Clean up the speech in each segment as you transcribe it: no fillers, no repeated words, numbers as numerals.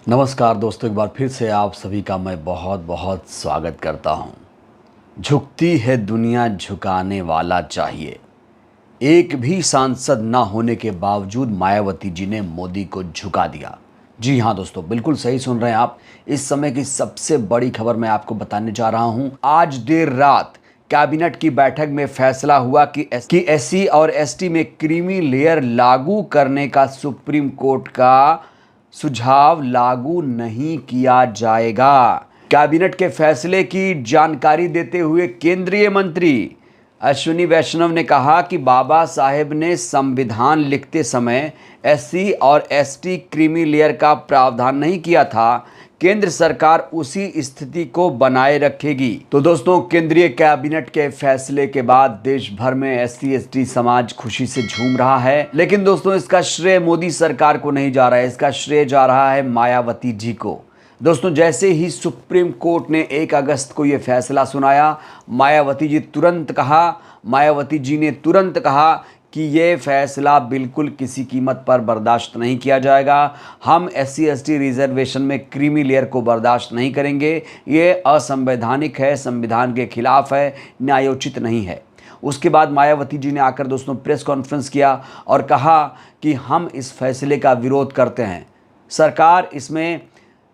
नमस्कार दोस्तों, एक बार फिर से आप सभी का मैं बहुत बहुत स्वागत करता हूं। झुकती है दुनिया, झुकाने वाला चाहिए। एक भी सांसद ना होने के बावजूद मायावती जी ने मोदी को झुका दिया। जी हाँ दोस्तों, बिल्कुल सही सुन रहे हैं आप। इस समय की सबसे बड़ी खबर मैं आपको बताने जा रहा हूं। आज देर रात कैबिनेट की बैठक में फैसला हुआ कि एससी और एसटी में क्रीमी लेयर लागू करने का सुप्रीम कोर्ट का सुझाव लागू नहीं किया जाएगा। कैबिनेट के फैसले की जानकारी देते हुए केंद्रीय मंत्री अश्विनी वैष्णव ने कहा कि बाबा साहेब ने संविधान लिखते समय एससी और एसटी क्रीमी लेयर का प्रावधान नहीं किया था। केंद्र सरकार उसी स्थिति को बनाए रखेगी। तो दोस्तों, केंद्रीय कैबिनेट के फैसले के बाद देश भर में एससी एसटी समाज खुशी से झूम रहा है। लेकिन दोस्तों, इसका श्रेय मोदी सरकार को नहीं जा रहा है, इसका श्रेय जा रहा है मायावती जी को। दोस्तों, जैसे ही सुप्रीम कोर्ट ने 1 अगस्त को यह फैसला सुनाया, मायावती जी ने तुरंत कहा कि ये फैसला बिल्कुल किसी कीमत पर बर्दाश्त नहीं किया जाएगा। हम एससी एसटी रिजर्वेशन में क्रीमी लेयर को बर्दाश्त नहीं करेंगे। ये असंवैधानिक है, संविधान के खिलाफ है, न्यायोचित नहीं है। उसके बाद मायावती जी ने आकर दोस्तों प्रेस कॉन्फ्रेंस किया और कहा कि हम इस फैसले का विरोध करते हैं।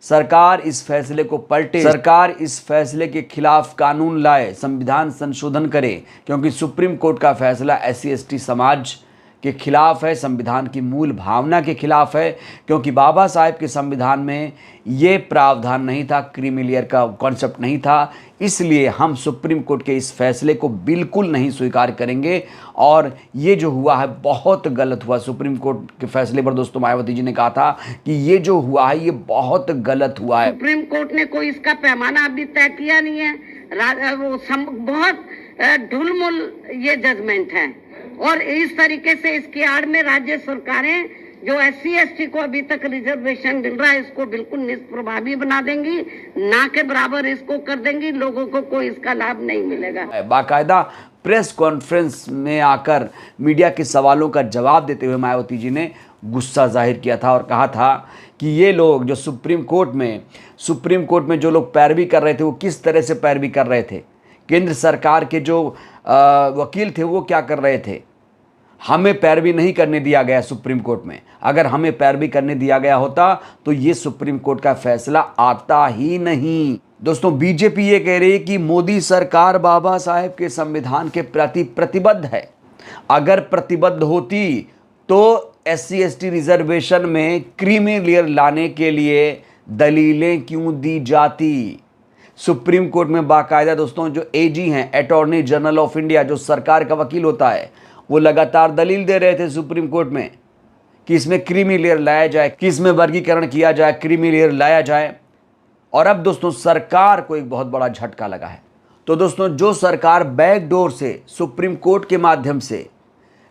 सरकार इस फैसले को पलटे, सरकार इस फैसले के खिलाफ कानून लाए, संविधान संशोधन करे, क्योंकि सुप्रीम कोर्ट का फैसला एससी एसटी समाज के खिलाफ है, संविधान की मूल भावना के खिलाफ है। क्योंकि बाबा साहेब के संविधान में ये प्रावधान नहीं था, क्रीमी लेयर का कॉन्सेप्ट नहीं था। इसलिए हम सुप्रीम कोर्ट के इस फैसले को बिल्कुल नहीं स्वीकार करेंगे और ये जो हुआ है बहुत गलत हुआ। सुप्रीम कोर्ट के फैसले पर दोस्तों मायावती जी ने कहा था कि ये जो हुआ है ये बहुत गलत हुआ है। सुप्रीम कोर्ट ने कोई इसका पैमाना अभी तय किया नहीं है। बहुत ढुलमुल ये जजमेंट है और इस तरीके से इसकी आड़ में राज्य सरकारें जो एससी एसटी को अभी तक रिजर्वेशन मिल रहा है इसको बिल्कुल निष्प्रभावी बना देंगी, ना के बराबर इसको कर देंगी। लोगों को कोई इसका लाभ नहीं मिलेगा। बाकायदा प्रेस कॉन्फ्रेंस में आकर मीडिया के सवालों का जवाब देते हुए मायावती जी ने गुस्सा जाहिर किया था और कहा था कि ये लोग जो सुप्रीम कोर्ट में जो लोग पैरवी कर रहे थे वो किस तरह से पैरवी कर रहे थे। केंद्र सरकार के जो वकील थे वो क्या कर रहे थे। हमें पैरवी नहीं करने दिया गया सुप्रीम कोर्ट में। अगर हमें पैरवी करने दिया गया होता तो ये सुप्रीम कोर्ट का फैसला आता ही नहीं। दोस्तों, बीजेपी ये कह रही है कि मोदी सरकार बाबा साहेब के संविधान के प्रति प्रतिबद्ध है। अगर प्रतिबद्ध होती तो एससी एसटी रिजर्वेशन में क्रीमी लेयर लाने के लिए दलीलें क्यों दी जाती। सुप्रीम कोर्ट में बाकायदा दोस्तों जो एजी हैं, अटॉर्नी जनरल ऑफ इंडिया, जो सरकार का वकील होता है, वो लगातार दलील दे रहे थे सुप्रीम कोर्ट में कि इसमें क्रीमी लेयर लाया जाए, कि इसमें वर्गीकरण किया जाए, क्रीमी लेयर लाया जाए। और अब दोस्तों सरकार को एक बहुत बड़ा झटका लगा है। तो दोस्तों, जो सरकार बैकडोर से सुप्रीम कोर्ट के माध्यम से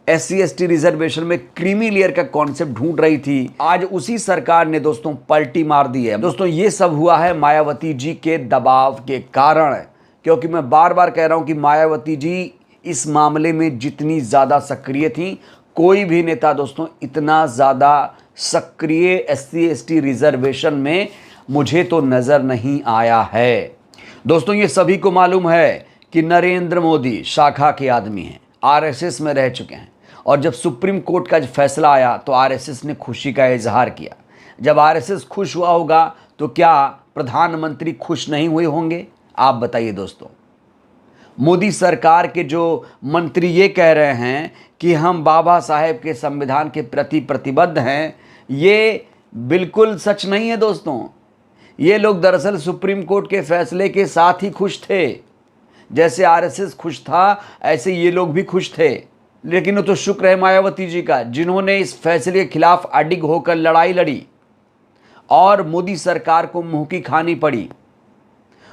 एससी एसटी रिजर्वेशन में क्रीमी लेयर का कॉन्सेप्ट ढूंढ रही थी, आज उसी सरकार ने दोस्तों पलटी मार दी है। दोस्तों, ये सब हुआ है मायावती जी के दबाव के कारण। क्योंकि मैं बार बार कह रहा हूं कि मायावती जी इस मामले में जितनी ज़्यादा सक्रिय थी, कोई भी नेता दोस्तों इतना ज़्यादा सक्रिय एससी एसटी रिजर्वेशन में मुझे तो नज़र नहीं आया है। दोस्तों, ये सभी को मालूम है कि नरेंद्र मोदी शाखा के आदमी हैं, आरएसएस में रह चुके हैं। और जब सुप्रीम कोर्ट का फैसला आया तो आरएसएस ने खुशी का इजहार किया। जब आरएसएस खुश हुआ होगा तो क्या प्रधानमंत्री खुश नहीं हुए होंगे? आप बताइए दोस्तों। मोदी सरकार के जो मंत्री ये कह रहे हैं कि हम बाबा साहेब के संविधान के प्रति प्रतिबद्ध हैं, ये बिल्कुल सच नहीं है दोस्तों। ये लोग दरअसल सुप्रीम कोर्ट के फैसले के साथ ही खुश थे। जैसे आरएसएस खुश था ऐसे ये लोग भी खुश थे। लेकिन वो तो शुक्र है मायावती जी का, जिन्होंने इस फैसले के खिलाफ अडिग होकर लड़ाई लड़ी और मोदी सरकार को मुंह की खानी पड़ी।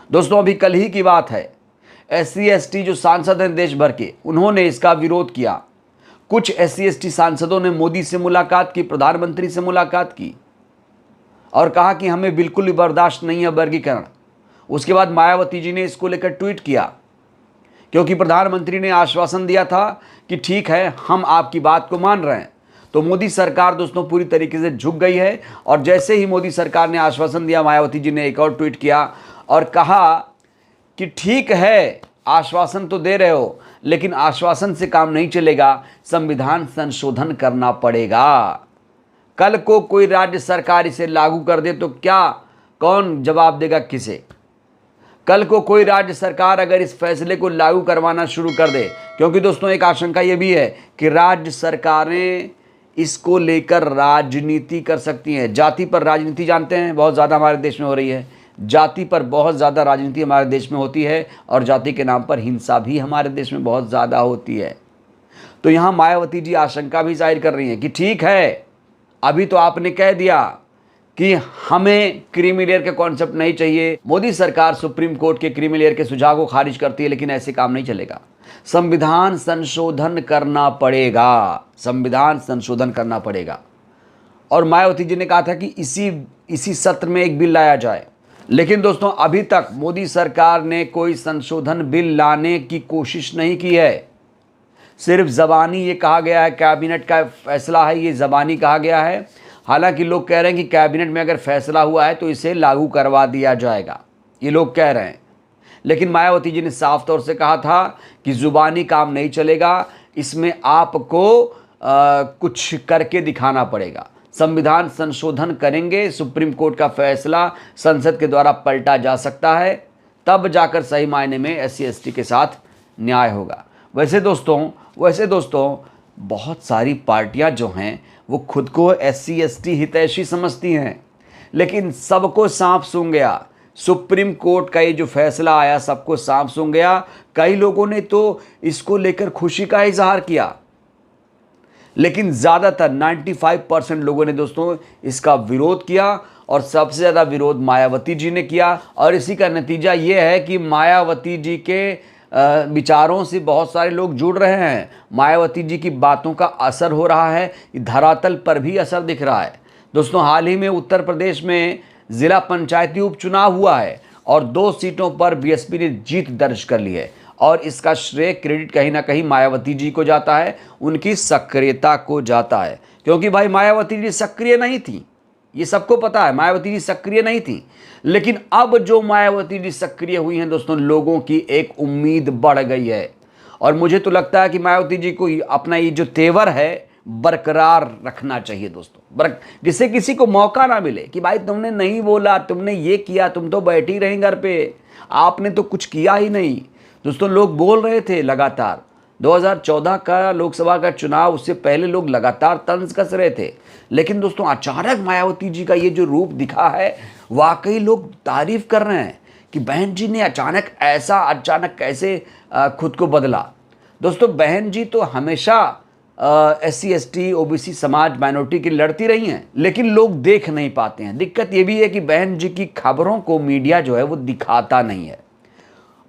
दोस्तों, अभी कल ही की बात है, एससी एसटी जो सांसद हैं देश भर के, उन्होंने इसका विरोध किया। कुछ एससी एसटी सांसदों ने मोदी से मुलाकात की, प्रधानमंत्री से मुलाकात की और कहा कि हमें बिल्कुल भी बर्दाश्त नहीं है वर्गीकरण। उसके बाद मायावती जी ने इसको लेकर ट्वीट किया, क्योंकि प्रधानमंत्री ने आश्वासन दिया था कि ठीक है, हम आपकी बात को मान रहे हैं। तो मोदी सरकार दोस्तों पूरी तरीके से झुक गई है। और जैसे ही मोदी सरकार ने आश्वासन दिया, मायावती जी ने एक और ट्वीट किया और कहा कि ठीक है, आश्वासन तो दे रहे हो, लेकिन आश्वासन से काम नहीं चलेगा, संविधान संशोधन करना पड़ेगा। कल को कोई राज्य सरकार इसे लागू कर दे तो क्या, कौन जवाब देगा किसे? कल को कोई राज्य सरकार अगर इस फैसले को लागू करवाना शुरू कर दे, क्योंकि दोस्तों एक आशंका ये भी है कि राज्य सरकारें इसको लेकर राजनीति कर सकती हैं। जाति पर राजनीति जानते हैं, बहुत ज़्यादा हमारे देश में हो रही है। जाति पर बहुत ज़्यादा राजनीति हमारे देश में होती है और जाति के नाम पर हिंसा भी हमारे देश में बहुत ज़्यादा होती है। तो यहाँ मायावती जी आशंका भी जाहिर कर रही हैं कि ठीक है, अभी तो आपने कह दिया कि हमें क्रीमी लेयर का कॉन्सेप्ट नहीं चाहिए, मोदी सरकार सुप्रीम कोर्ट के क्रीमी लेयर के सुझाव को खारिज करती है, लेकिन ऐसे काम नहीं चलेगा, संविधान संशोधन करना पड़ेगा, संविधान संशोधन करना पड़ेगा। और मायावती जी ने कहा था कि इसी सत्र में एक बिल लाया जाए, लेकिन दोस्तों अभी तक मोदी सरकार ने कोई संशोधन बिल लाने की कोशिश नहीं की है। सिर्फ ज़बानी ये कहा गया है, कैबिनेट का फैसला है, ये ज़बानी कहा गया है। हालांकि लोग कह रहे हैं कि कैबिनेट में अगर फैसला हुआ है तो इसे लागू करवा दिया जाएगा, ये लोग कह रहे हैं। लेकिन मायावती जी ने साफ तौर से कहा था कि ज़ुबानी काम नहीं चलेगा, इसमें आपको कुछ करके दिखाना पड़ेगा। संविधान संशोधन करेंगे, सुप्रीम कोर्ट का फैसला संसद के द्वारा पलटा जा सकता है, तब जाकर सही मायने में SC/ST के साथ न्याय होगा। वैसे दोस्तों बहुत सारी पार्टियां जो हैं वो खुद को SC/ST हितैषी समझती हैं, लेकिन सबको सांप सूंघ गया। सुप्रीम कोर्ट का ये जो फैसला आया सबको सांप सूंघ गया। कई लोगों ने तो इसको लेकर खुशी का इजहार किया, लेकिन ज़्यादातर 95% लोगों ने दोस्तों इसका विरोध किया और सबसे ज़्यादा विरोध मायावती जी ने किया। और इसी का नतीजा ये है कि मायावती जी के विचारों से बहुत सारे लोग जुड़ रहे हैं, मायावती जी की बातों का असर हो रहा है, धरातल पर भी असर दिख रहा है। दोस्तों हाल ही में उत्तर प्रदेश में ज़िला पंचायती उपचुनाव हुआ है और 2 सीटों पर BSP ने जीत दर्ज कर ली है, और इसका श्रेय क्रेडिट कहीं ना कहीं मायावती जी को जाता है, उनकी सक्रियता को जाता है। क्योंकि भाई मायावती जी सक्रिय नहीं थी, ये सबको पता है, मायावती जी सक्रिय नहीं थी। लेकिन अब जो मायावती जी सक्रिय हुई हैं दोस्तों, लोगों की एक उम्मीद बढ़ गई है। और मुझे तो लगता है कि मायावती जी को अपना ये जो तेवर है बरकरार रखना चाहिए दोस्तों, जिससे किसी को मौका ना मिले कि भाई तुमने नहीं बोला, तुमने ये किया, तुम तो बैठी रही घर पे, आपने तो कुछ किया ही नहीं। दोस्तों लोग बोल रहे थे लगातार, 2014 का लोकसभा का चुनाव, उससे पहले लोग लगातार तंज कस रहे थे, लेकिन दोस्तों अचानक मायावती जी का ये जो रूप दिखा है, वाकई लोग तारीफ कर रहे हैं कि बहन जी ने अचानक कैसे खुद को बदला। दोस्तों बहन जी तो हमेशा SC/ST OBC समाज माइनॉरिटी की लड़ती रही हैं, लेकिन लोग देख नहीं पाते हैं। दिक्कत ये भी है कि बहन जी की खबरों को मीडिया जो है वो दिखाता नहीं है,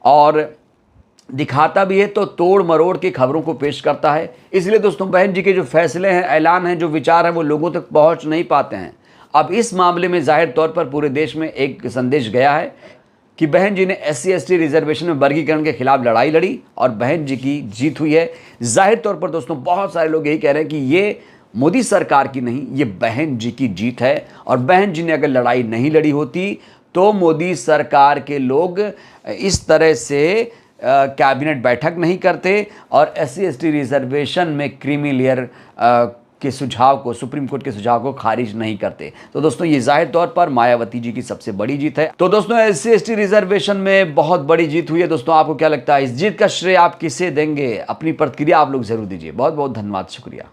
और दिखाता भी है तो तोड़ मरोड़ के खबरों को पेश करता है। इसलिए दोस्तों बहन जी के जो फैसले हैं, ऐलान हैं, जो विचार हैं, वो लोगों तक पहुंच नहीं पाते हैं। अब इस मामले में जाहिर तौर पर पूरे देश में एक संदेश गया है कि बहन जी ने SC/ST रिजर्वेशन में वर्गीकरण के खिलाफ लड़ाई लड़ी और बहन जी की जीत हुई है। जाहिर तौर पर दोस्तों बहुत सारे लोग यही कह रहे हैं कि ये मोदी सरकार की नहीं, ये बहन जी की जीत है, और बहन जी ने अगर लड़ाई नहीं लड़ी होती तो मोदी सरकार के लोग इस तरह से कैबिनेट बैठक नहीं करते और SC/ST रिजर्वेशन में क्रीमी लेयर के सुझाव को, सुप्रीम कोर्ट के सुझाव को खारिज नहीं करते। तो दोस्तों ये जाहिर तौर पर मायावती जी की सबसे बड़ी जीत है। तो दोस्तों SC/ST रिजर्वेशन में बहुत बड़ी जीत हुई है। दोस्तों आपको क्या लगता है, इस जीत का श्रेय आप किसे देंगे? अपनी प्रतिक्रिया आप लोग जरूर दीजिए। बहुत बहुत धन्यवाद, शुक्रिया।